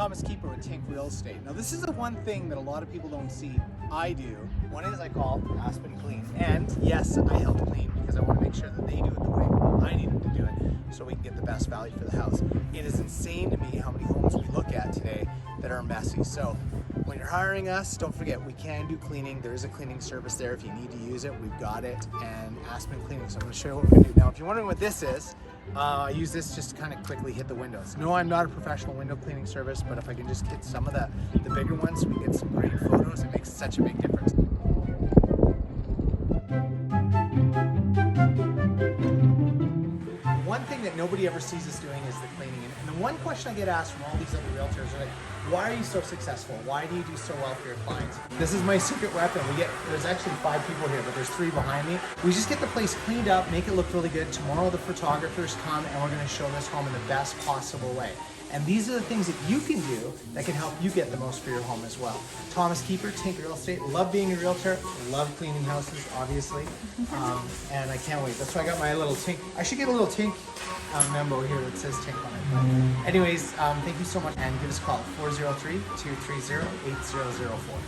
Thomas Keeper with Tink Real Estate. Now this is the one thing that a lot of people don't see I do. One is I call Aspen Clean, and yes, I help clean because I want to make sure that they do it the way I need them to do it so we can get the best value for the house. It is insane to me how many homes we look at today that are messy. So when you're hiring us, don't forget we can do cleaning. There is a cleaning service there. If you need to use it, we've got it. And Aspen Cleaning. So I'm going to show you what we're going to do. Now if you're wondering what this is, I use this just to kind of quickly hit the windows. No, I'm not a professional window cleaning service, but if I can just hit some of the bigger ones, we get some great photos. It makes such a big difference. One thing that nobody ever sees us doing is the cleaning. And the one question I get asked from all these other realtors are like, why are you so successful? Why do you do so well for your clients? This is my secret weapon. There's actually 5 people here, but there's 3 behind me. We just get the place cleaned up, make it look really good. Tomorrow the photographers come and we're gonna show this home in the best possible way. And these are the things that you can do that can help you get the most for your home as well. Thomas Keeper, Tink Real Estate. Love being a realtor. Love cleaning houses, obviously. And I can't wait. That's why I got my little Tink. I should get a little Tink memo here that says Tink on it. Anyways, thank you so much. And give us a call, 403-230-8004.